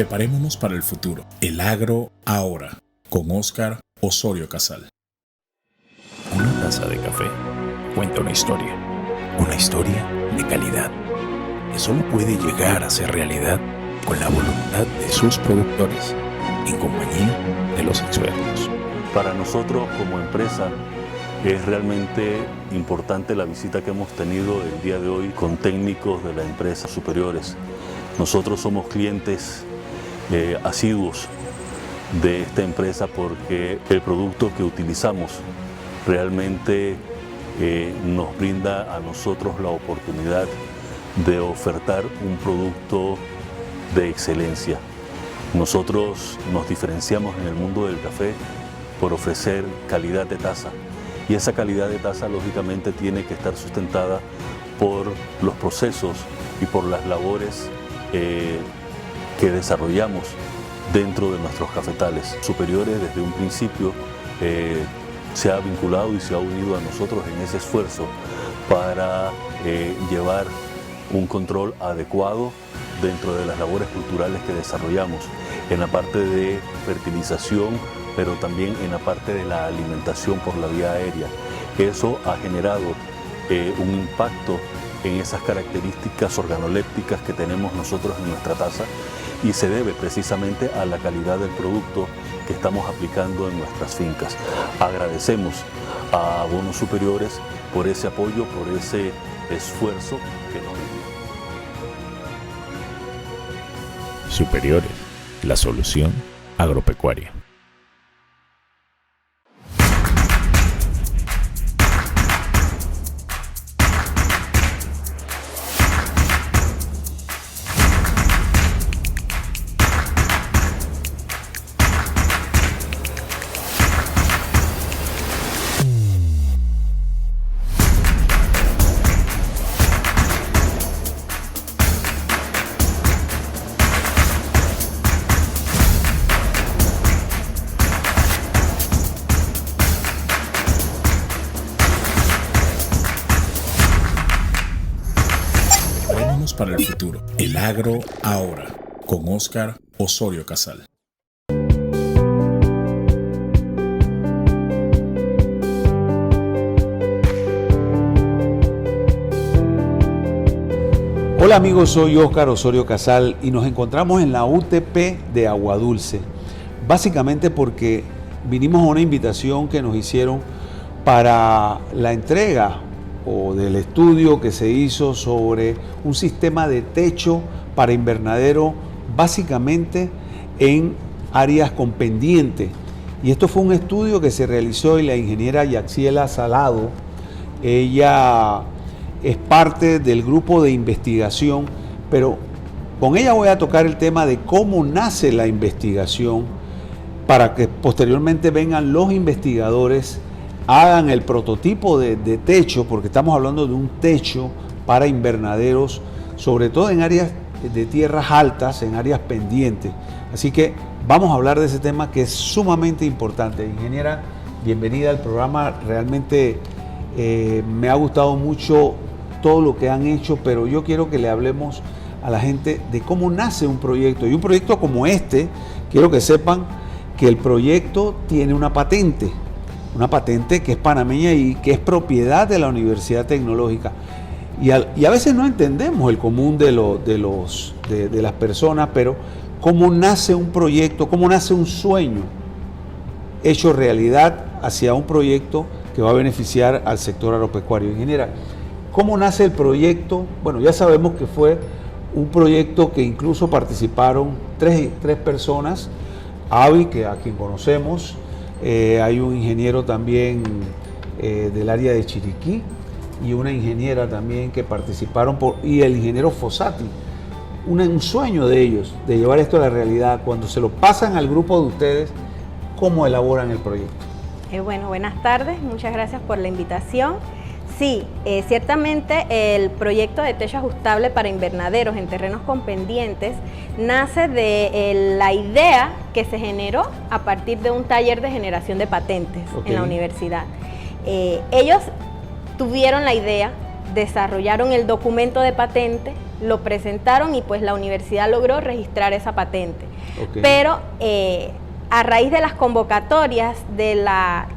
Preparémonos para el futuro. El agro ahora, con Óscar Osorio Casal. Una taza de café cuenta una historia de calidad, que solo puede llegar a ser realidad con la voluntad de sus productores, en compañía de los expertos. Para nosotros como empresa es realmente importante la visita que hemos tenido el día de hoy con técnicos de la empresa superiores. Nosotros somos clientes asiduos de esta empresa porque el producto que utilizamos realmente nos brinda a nosotros la oportunidad de ofertar un producto de excelencia. Nosotros nos diferenciamos en el mundo del café por ofrecer calidad de taza, y esa calidad de taza lógicamente tiene que estar sustentada por los procesos y por las labores que desarrollamos dentro de nuestros cafetales. Superiores desde un principio se ha vinculado y se ha unido a nosotros en ese esfuerzo para llevar un control adecuado dentro de las labores culturales que desarrollamos, en la parte de fertilización, pero también en la parte de la alimentación por la vía aérea. Eso ha generado un impacto en esas características organolépticas que tenemos nosotros en nuestra taza, y se debe precisamente a la calidad del producto que estamos aplicando en nuestras fincas. Agradecemos a Bonos Superiores por ese apoyo, por ese esfuerzo que nos dio. Superiores, la solución agropecuaria. Para el futuro. El agro ahora, con Óscar Osorio Casal. Hola amigos, soy Óscar Osorio Casal y nos encontramos en la UTP de Aguadulce, básicamente porque vinimos a una invitación que nos hicieron para la entrega o del estudio que se hizo sobre un sistema de techo para invernadero, básicamente en áreas con pendiente. Y esto fue un estudio que se realizó y la ingeniera Yaxiela Salado, ella es parte del grupo de investigación, pero con ella voy a tocar el tema de cómo nace la investigación para que posteriormente vengan los investigadores, hagan el prototipo de techo, porque estamos hablando de un techo para invernaderos, sobre todo en áreas de tierras altas, en áreas pendientes. Así que vamos a hablar de ese tema que es sumamente importante. Ingeniera, bienvenida al programa. Realmente me ha gustado mucho todo lo que han hecho, pero yo quiero que le hablemos a la gente de cómo nace un proyecto. Y un proyecto como este, quiero que sepan que el proyecto tiene una patente que es panameña y que es propiedad de la Universidad Tecnológica. Y a veces no entendemos el común de las personas, pero cómo nace un proyecto, cómo nace un sueño hecho realidad hacia un proyecto que va a beneficiar al sector agropecuario. Ingeniera, ¿cómo nace el proyecto? Bueno, ya sabemos que fue un proyecto que incluso participaron tres personas, Avi, a quien conocemos, hay un ingeniero también del área de Chiriquí y una ingeniera también que participaron, y el ingeniero Fossati. Un sueño de ellos, de llevar esto a la realidad. Cuando se lo pasan al grupo de ustedes, ¿cómo elaboran el proyecto? Bueno, buenas tardes, muchas gracias por la invitación. Sí, ciertamente el proyecto de techo ajustable para invernaderos en terrenos con pendientes nace de la idea que se generó a partir de un taller de generación de patentes en la universidad. Ellos tuvieron la idea, desarrollaron el documento de patente lo presentaron y pues la universidad logró registrar esa patente. Okay. Pero a raíz de las convocatorias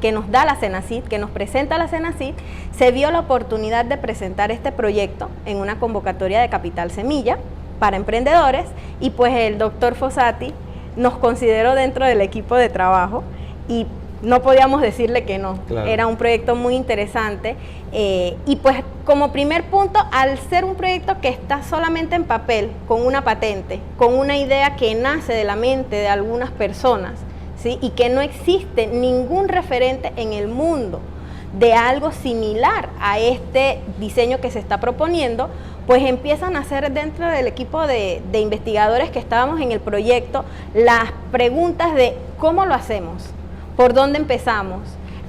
que nos da la CENACIT, que nos presenta la CENACIT, se vio la oportunidad de presentar este proyecto en una convocatoria de Capital Semilla para emprendedores, y pues el doctor Fossati nos consideró dentro del equipo de trabajo y no podíamos decirle que no. Claro. Era un proyecto muy interesante y pues como primer punto, al ser un proyecto que está solamente en papel, con una patente, con una idea que nace de la mente de algunas personas, ¿sí? Y que no existe ningún referente en el mundo de algo similar a este diseño que se está proponiendo, pues empiezan a hacer dentro del equipo de investigadores que estábamos en el proyecto las preguntas de ¿cómo lo hacemos? ¿Por dónde empezamos?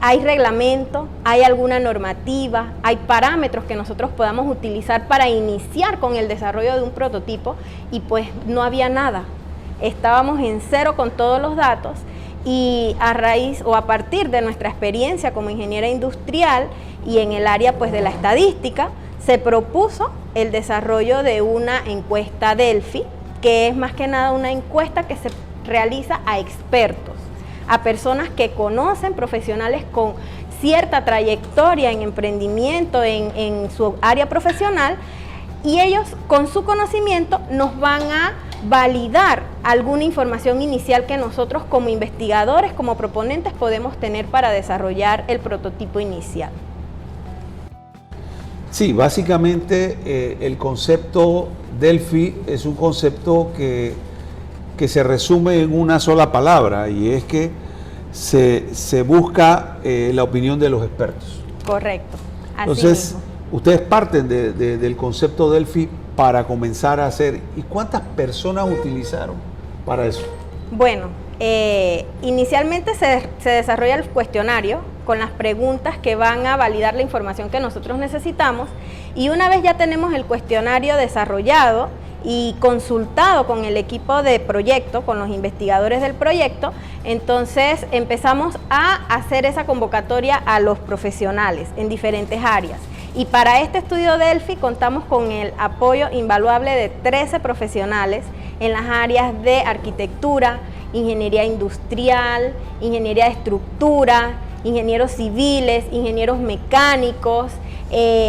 ¿Hay reglamento? ¿Hay alguna normativa? ¿Hay parámetros que nosotros podamos utilizar para iniciar con el desarrollo de un prototipo? Y pues no había nada. Estábamos en cero con todos los datos y a raíz o a partir de nuestra experiencia como ingeniera industrial y en el área pues de la estadística, se propuso el desarrollo de una encuesta Delphi, que es más que nada una encuesta que se realiza a expertos, a personas que conocen, profesionales con cierta trayectoria en emprendimiento, en su área profesional, y ellos con su conocimiento nos van a validar alguna información inicial que nosotros como investigadores, como proponentes podemos tener para desarrollar el prototipo inicial. Sí, básicamente el concepto Delphi es un concepto que se resume en una sola palabra, y es que se busca la opinión de los expertos. Correcto. Así Entonces, mismo. Ustedes parten del concepto Delphi para comenzar a hacer. ¿Y cuántas personas utilizaron para eso? Bueno, inicialmente se desarrolla el cuestionario con las preguntas que van a validar la información que nosotros necesitamos, y una vez ya tenemos el cuestionario desarrollado y consultado con el equipo de proyecto, con los investigadores del proyecto, entonces empezamos a hacer esa convocatoria a los profesionales en diferentes áreas. Y para este estudio Delphi contamos con el apoyo invaluable de 13 profesionales en las áreas de arquitectura, ingeniería industrial, ingeniería de estructura, ingenieros civiles, ingenieros mecánicos,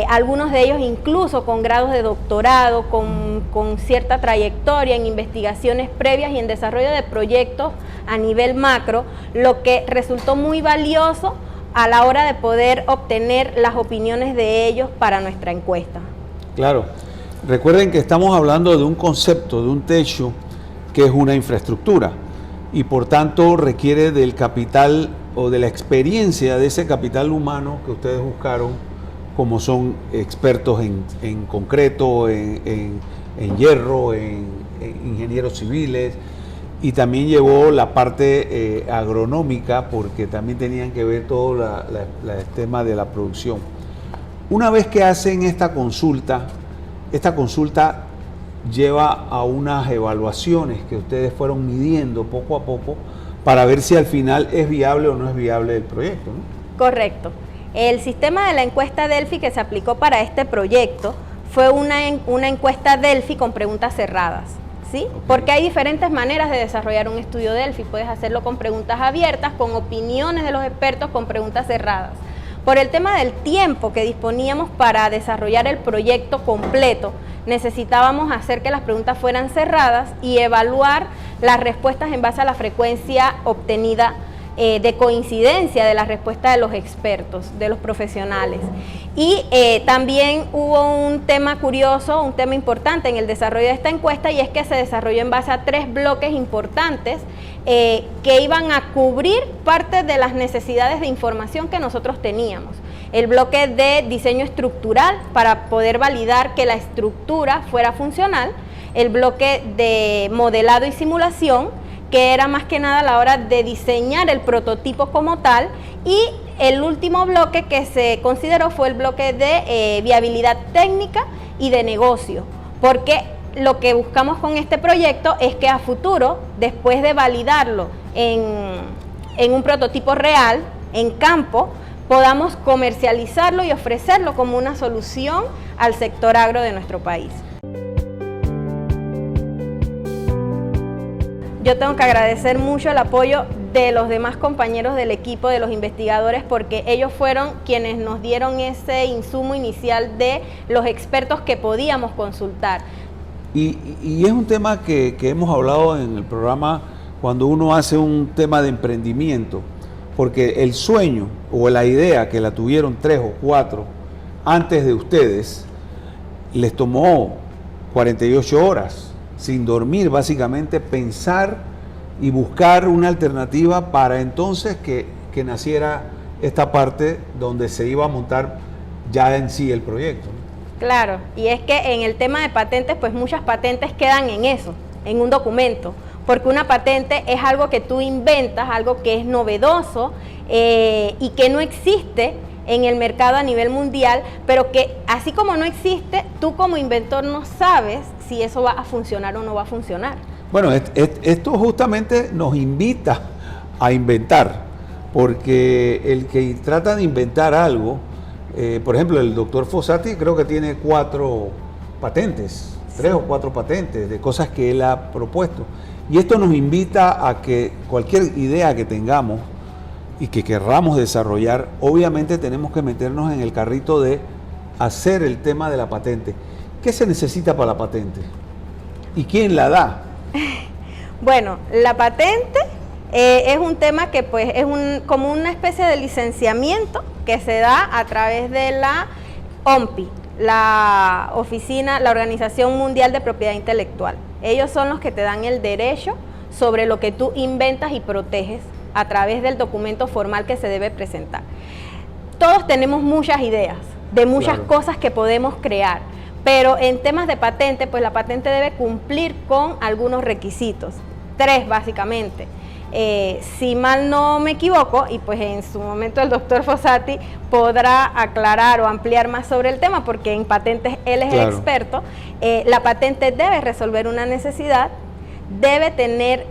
algunos de ellos incluso con grados de doctorado, con cierta trayectoria en investigaciones previas y en desarrollo de proyectos a nivel macro, lo que resultó muy valioso a la hora de poder obtener las opiniones de ellos para nuestra encuesta. Claro, recuerden que estamos hablando de un concepto, de un techo que es una infraestructura, y por tanto requiere del capital o de la experiencia de ese capital humano que ustedes buscaron, como son expertos en concreto, en hierro, en ingenieros civiles, y también llevó la parte agronómica, porque también tenían que ver todo el tema de la producción. Una vez que hacen esta consulta lleva a unas evaluaciones que ustedes fueron midiendo poco a poco para ver si al final es viable o no es viable el proyecto, ¿no? Correcto. El sistema de la encuesta Delphi que se aplicó para este proyecto fue una encuesta Delphi con preguntas cerradas, ¿sí? Okay. Porque hay diferentes maneras de desarrollar un estudio Delphi. Puedes hacerlo con preguntas abiertas, con opiniones de los expertos, con preguntas cerradas. Por el tema del tiempo que disponíamos para desarrollar el proyecto completo, necesitábamos hacer que las preguntas fueran cerradas y evaluar las respuestas en base a la frecuencia obtenida de coincidencia de la respuesta de los expertos, de los profesionales. Y también hubo un tema curioso, un tema importante en el desarrollo de esta encuesta, y es que se desarrolló en base a 3 bloques importantes que iban a cubrir parte de las necesidades de información que nosotros teníamos. El bloque de diseño estructural para poder validar que la estructura fuera funcional, el bloque de modelado y simulación, que era más que nada a la hora de diseñar el prototipo como tal, y el último bloque que se consideró fue el bloque de viabilidad técnica y de negocio, porque lo que buscamos con este proyecto es que a futuro, después de validarlo en un prototipo real, en campo, podamos comercializarlo y ofrecerlo como una solución al sector agro de nuestro país. yo tengo que agradecer mucho el apoyo de los demás compañeros del equipo, de los investigadores, porque ellos fueron quienes nos dieron ese insumo inicial de los expertos que podíamos consultar. Y es un tema que hemos hablado en el programa cuando uno hace un tema de emprendimiento, porque el sueño o la idea que la tuvieron 3 o 4 antes de ustedes, les tomó 48 horas sin dormir, básicamente pensar y buscar una alternativa para entonces que naciera esta parte donde se iba a montar ya en sí el proyecto. Claro, y es que en el tema de patentes, pues muchas patentes quedan en eso, en un documento, porque una patente es algo que tú inventas, algo que es novedoso y que no existe en el mercado a nivel mundial, pero que así como no existe, tú como inventor no sabes si eso va a funcionar o no va a funcionar. Bueno, esto justamente nos invita a inventar, porque el que trata de inventar algo, por ejemplo, el doctor Fossati creo que tiene 4 patentes, 3 o 4 patentes de cosas que él ha propuesto. Y esto nos invita a que cualquier idea que tengamos y que querramos desarrollar, obviamente tenemos que meternos en el carrito de hacer el tema de la patente. ¿Qué se necesita para la patente? ¿Y quién la da? Bueno, la patente es un tema que pues es como una especie de licenciamiento que se da a través de la OMPI, la Organización Mundial de Propiedad Intelectual. Ellos son los que te dan el derecho sobre lo que tú inventas y proteges a través del documento formal que se debe presentar. Todos tenemos muchas ideas de muchas cosas que podemos crear, pero en temas de patente, pues la patente debe cumplir con algunos requisitos, 3 básicamente. Si mal no me equivoco, y pues en su momento el doctor Fossati podrá aclarar o ampliar más sobre el tema, porque en patentes él es el experto, la patente debe resolver una necesidad, debe tener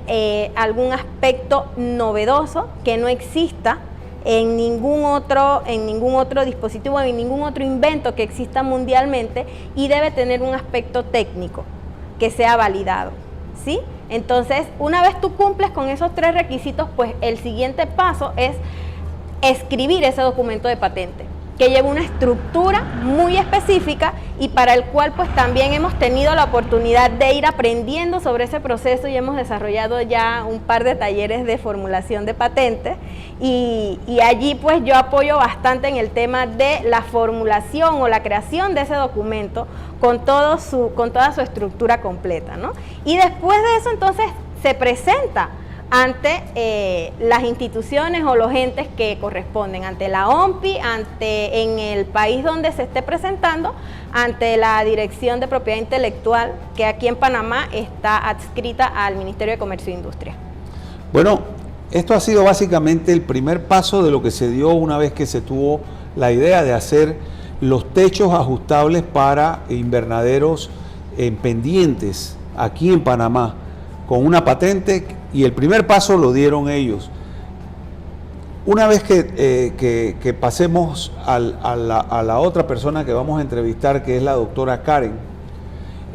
algún aspecto novedoso que no exista en ningún otro dispositivo, en ningún otro invento que exista mundialmente, y debe tener un aspecto técnico que sea validado, ¿sí? Entonces, una vez tú cumples con esos 3 requisitos, pues el siguiente paso es escribir ese documento de patente, que lleva una estructura muy específica y para el cual pues también hemos tenido la oportunidad de ir aprendiendo sobre ese proceso y hemos desarrollado ya un par de talleres de formulación de patentes y allí pues yo apoyo bastante en el tema de la formulación o la creación de ese documento con toda su estructura completa, ¿no? Y después de eso entonces se presenta ante las instituciones o los entes que corresponden, ante la OMPI, en el país donde se esté presentando, ante la Dirección de Propiedad Intelectual, que aquí en Panamá está adscrita al Ministerio de Comercio e Industria. Bueno, esto ha sido básicamente el primer paso de lo que se dio una vez que se tuvo la idea de hacer los techos ajustables para invernaderos en pendientes aquí en Panamá, con una patente, y el primer paso lo dieron ellos. Una vez que pasemos a la otra persona que vamos a entrevistar, que es la doctora Karen,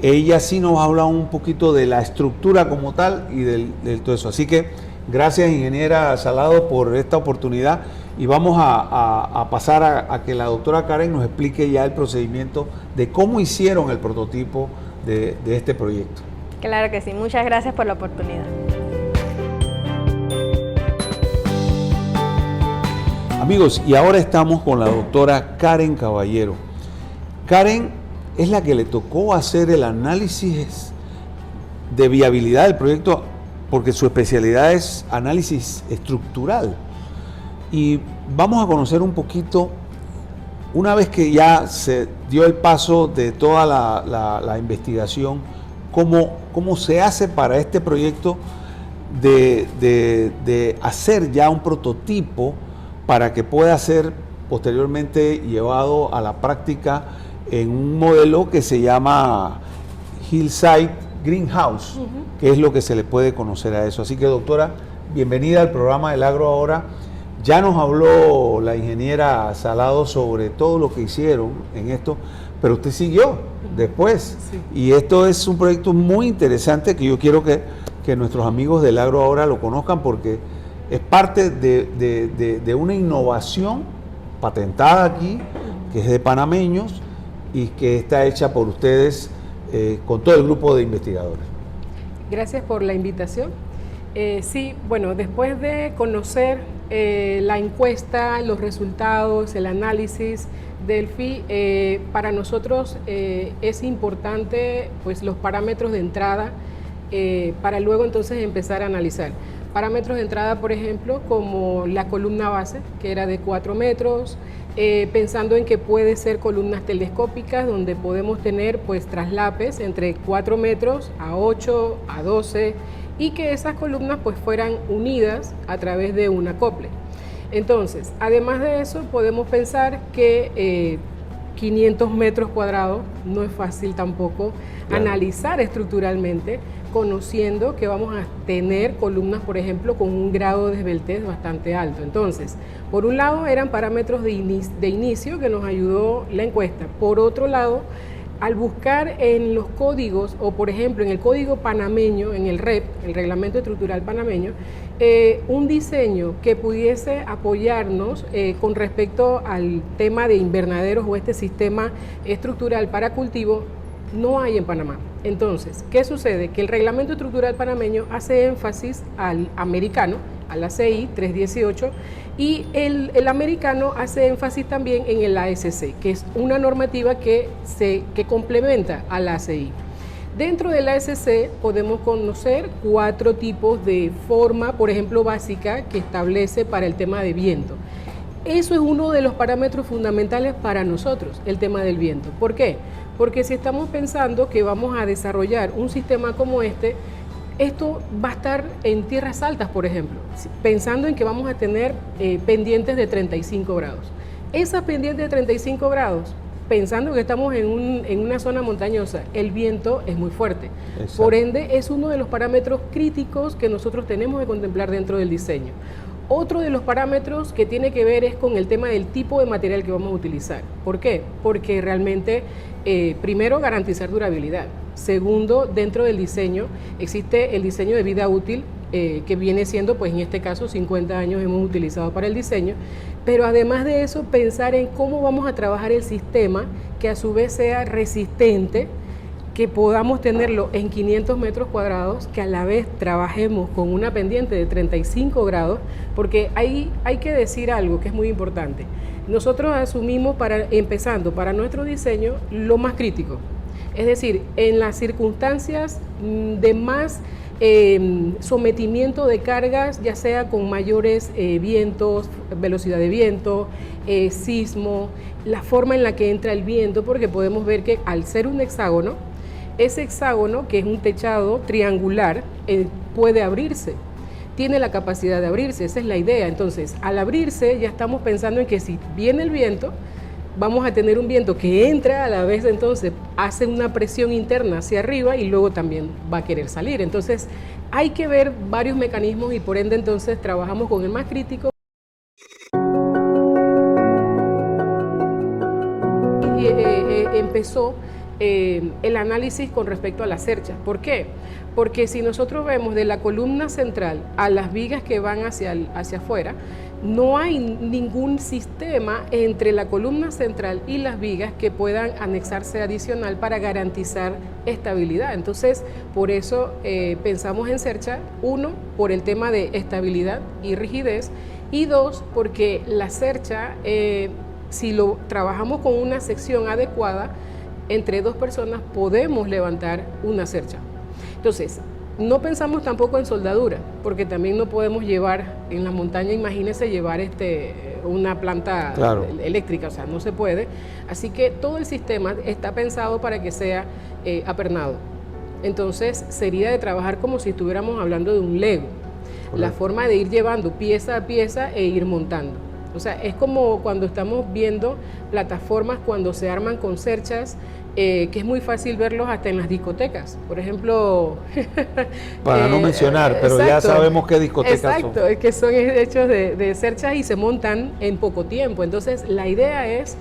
ella sí nos habla un poquito de la estructura como tal y del todo eso. Así que gracias, ingeniera Salado, por esta oportunidad, y vamos a pasar a que la doctora Karen nos explique ya el procedimiento de cómo hicieron el prototipo de este proyecto. Claro que sí, muchas gracias por la oportunidad. Amigos, y ahora estamos con la doctora Karen Caballero. Karen es la que le tocó hacer el análisis de viabilidad del proyecto, porque su especialidad es análisis estructural. Y vamos a conocer un poquito, una vez que ya se dio el paso de toda la investigación, cómo se hace para este proyecto de hacer ya un prototipo para que pueda ser posteriormente llevado a la práctica en un modelo que se llama Hillside Greenhouse, que es lo que se le puede conocer a eso. Así que, doctora, bienvenida al programa del Agro Ahora. Ya nos habló la ingeniera Salado sobre todo lo que hicieron en esto, pero usted siguió después. Sí. Y esto es un proyecto muy interesante que yo quiero que que nuestros amigos del Agro Ahora lo conozcan, porque es parte de una innovación patentada aquí, que es de panameños y que está hecha por ustedes con todo el grupo de investigadores. Gracias por la invitación. Sí, bueno, después de conocer la encuesta, los resultados, el análisis del FI, para nosotros es importante pues los parámetros de entrada para luego entonces empezar a analizar. Parámetros de entrada, por ejemplo, como la columna base, que era de 4 metros, pensando en que puede ser columnas telescópicas, donde podemos tener pues traslapes entre 4 metros a 8, a 12, y que esas columnas pues fueran unidas a través de un acople. Entonces, además de eso, podemos pensar que 500 metros cuadrados no es fácil tampoco analizar estructuralmente, conociendo que vamos a tener columnas, por ejemplo, con un grado de esbeltez bastante alto. Entonces, por un lado eran parámetros de inicio que nos ayudó la encuesta. Por otro lado, al buscar en los códigos, o por ejemplo en el código panameño, en el REP, el Reglamento Estructural Panameño, un diseño que pudiese apoyarnos con respecto al tema de invernaderos o este sistema estructural para cultivo, no hay en Panamá. Entonces, ¿qué sucede? Que el Reglamento Estructural Panameño hace énfasis al americano, a la ACI 318, y el americano hace énfasis también en el ASC, que es una normativa que complementa a la ACI. Dentro del ASC podemos conocer 4 tipos de forma, por ejemplo, básica, que establece para el tema de viento. Eso es uno de los parámetros fundamentales para nosotros, el tema del viento. ¿Por qué? Porque si estamos pensando que vamos a desarrollar un sistema como este, esto va a estar en tierras altas, por ejemplo, pensando en que vamos a tener pendientes de 35 grados. Esas pendientes de 35 grados, pensando que estamos en una zona montañosa, el viento es muy fuerte. Exacto. Por ende, es uno de los parámetros críticos que nosotros tenemos que contemplar dentro del diseño. Otro de los parámetros que tiene que ver es con el tema del tipo de material que vamos a utilizar. ¿Por qué? Porque realmente, primero, garantizar durabilidad. Segundo, dentro del diseño, existe el diseño de vida útil, que viene siendo, pues en este caso, 50 años hemos utilizado para el diseño, pero además de eso, pensar en cómo vamos a trabajar el sistema, que a su vez sea resistente, que podamos tenerlo en 500 metros cuadrados, que a la vez trabajemos con una pendiente de 35 grados, porque hay que decir algo que es muy importante. Nosotros asumimos, empezando para nuestro diseño, lo más crítico. Es decir, en las circunstancias de más sometimiento de cargas, ya sea con mayores vientos, velocidad de viento, sismo, la forma en la que entra el viento, porque podemos ver que al ser un hexágono, ese hexágono, que es un techado triangular, puede abrirse, tiene la capacidad de abrirse, esa es la idea. Entonces, al abrirse ya estamos pensando en que si viene el viento, vamos a tener un viento que entra, a la vez entonces hace una presión interna hacia arriba y luego también va a querer salir. Entonces, hay que ver varios mecanismos y por ende entonces trabajamos con el más crítico. Y empezó el análisis con respecto a las cerchas. ¿Por qué? Porque si nosotros vemos de la columna central a las vigas que van hacia afuera, no hay ningún sistema entre la columna central y las vigas que puedan anexarse adicional para garantizar estabilidad. Entonces, por eso pensamos en cercha, 1, por el tema de estabilidad y rigidez, y 2, porque la cercha, si lo trabajamos con una sección adecuada, entre 2 personas podemos levantar una cercha. Entonces, no pensamos tampoco en soldadura, porque también no podemos llevar en la montaña, imagínense llevar una planta eléctrica, o sea, no se puede. Así que todo el sistema está pensado para que sea apernado. Entonces, sería de trabajar como si estuviéramos hablando de un Lego. Correcto. La forma de ir llevando pieza a pieza e ir montando. O sea, es como cuando estamos viendo plataformas cuando se arman con cerchas, que es muy fácil verlos hasta en las discotecas, por ejemplo. Para no mencionar, pero exacto, ya sabemos qué discotecas son. Exacto, es que son hechos de cerchas y se montan en poco tiempo. Entonces, la idea es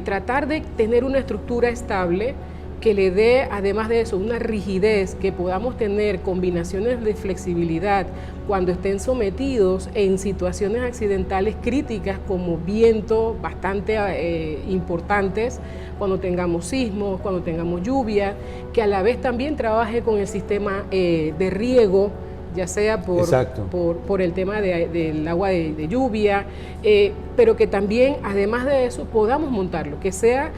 tratar de tener una estructura estable que le dé, además de eso, una rigidez, que podamos tener combinaciones de flexibilidad cuando estén sometidos en situaciones accidentales críticas como viento bastante importantes, cuando tengamos sismos, cuando tengamos lluvia, que a la vez también trabaje con el sistema de riego, ya sea por el tema del agua de lluvia, pero que también, además de eso, podamos montarlo, que sea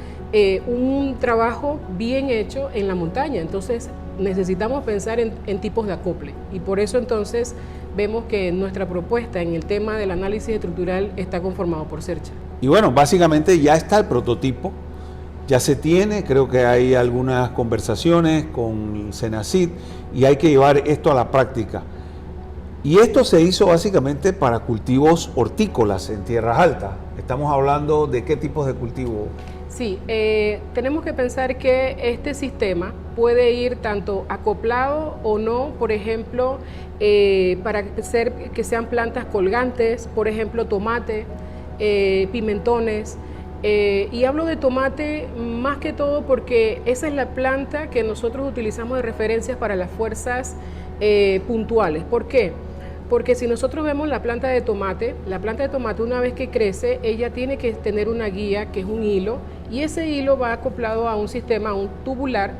un trabajo bien hecho en la montaña. Entonces necesitamos pensar en tipos de acople, y por eso entonces vemos que nuestra propuesta en el tema del análisis estructural está conformado por CERCHA. Y bueno, básicamente ya está el prototipo, ya se tiene, creo que hay algunas conversaciones con Senacid y hay que llevar esto a la práctica. Y esto se hizo básicamente para cultivos hortícolas en tierras altas. Estamos hablando de qué tipos de cultivo. Sí, tenemos que pensar que este sistema puede ir tanto acoplado o no, por ejemplo, para que sean plantas colgantes, por ejemplo, tomate, pimentones. Y hablo de tomate más que todo porque esa es la planta que nosotros utilizamos de referencias para las fuerzas puntuales. ¿Por qué? Porque si nosotros vemos la planta de tomate una vez que crece, ella tiene que tener una guía que es un hilo, y ese hilo va acoplado a un sistema, a un tubular,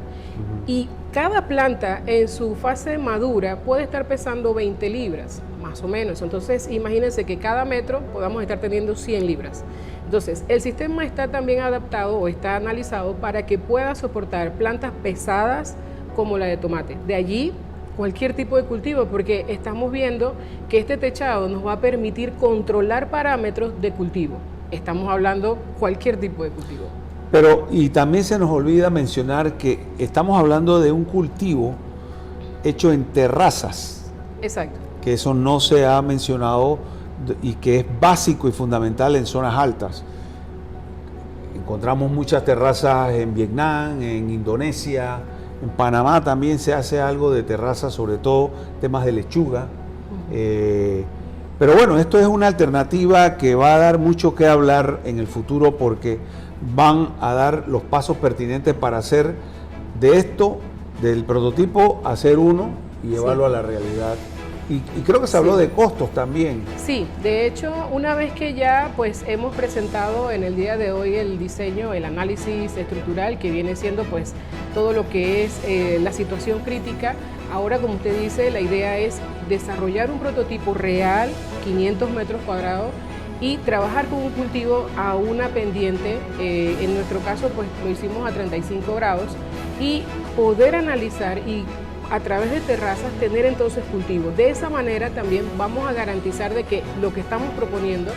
y cada planta en su fase madura puede estar pesando 20 libras, más o menos. Entonces imagínense que cada metro podamos estar teniendo 100 libras. Entonces el sistema está también adaptado o está analizado para que pueda soportar plantas pesadas como la de tomate. De allí cualquier tipo de cultivo, porque estamos viendo que este techado nos va a permitir controlar parámetros de cultivo. Estamos hablando cualquier tipo de cultivo. Pero, y también se nos olvida mencionar que estamos hablando de un cultivo hecho en terrazas. Exacto. Que eso no se ha mencionado y que es básico y fundamental en zonas altas. Encontramos muchas terrazas en Vietnam, en Indonesia, en Panamá también se hace algo de terrazas, sobre todo temas de lechuga. Pero bueno, esto es una alternativa que va a dar mucho que hablar en el futuro, porque van a dar los pasos pertinentes para hacer de esto, del prototipo, hacer uno y llevarlo a la realidad. Y creo que se habló de costos también. Sí, de hecho, una vez que ya pues hemos presentado en el día de hoy el diseño, el análisis estructural, que viene siendo pues todo lo que es la situación crítica, ahora, como usted dice, la idea es desarrollar un prototipo real, 500 metros cuadrados, y trabajar con un cultivo a una pendiente, en nuestro caso pues lo hicimos a 35 grados, y poder analizar y a través de terrazas tener entonces cultivos. De esa manera también vamos a garantizar de que lo que estamos proponiendo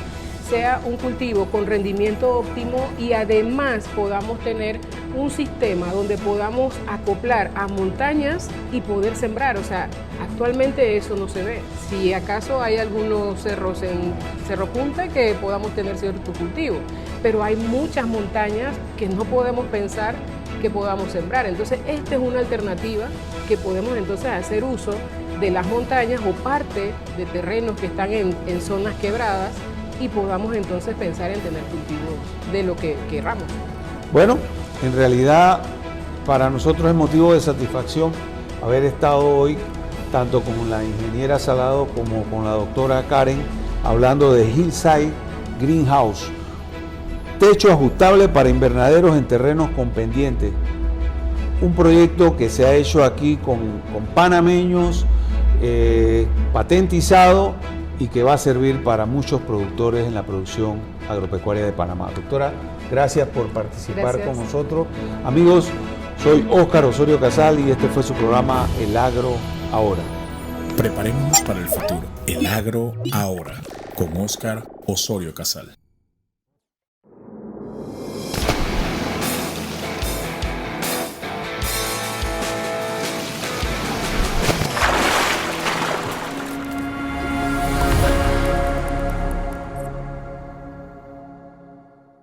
sea un cultivo con rendimiento óptimo, y además podamos tener un sistema donde podamos acoplar a montañas y poder sembrar. O sea, actualmente eso no se ve. Si acaso hay algunos cerros en Cerro Punta que podamos tener cierto cultivo, pero hay muchas montañas que no podemos pensar que podamos sembrar. Entonces esta es una alternativa que podemos entonces hacer uso de las montañas o parte de terrenos que están en zonas quebradas, y podamos entonces pensar en tener cultivos de lo que queramos. Bueno, en realidad para nosotros es motivo de satisfacción haber estado hoy tanto con la ingeniera Salado como con la doctora Karen hablando de Hillside Greenhouse, techo ajustable para invernaderos en terrenos con pendiente. Un proyecto que se ha hecho aquí con panameños, patentizado, y que va a servir para muchos productores en la producción agropecuaria de Panamá. Doctora, gracias por participar con nosotros. Amigos, soy Óscar Osorio Casal y este fue su programa El Agro Ahora. Preparémonos para el futuro. El Agro Ahora, con Óscar Osorio Casal.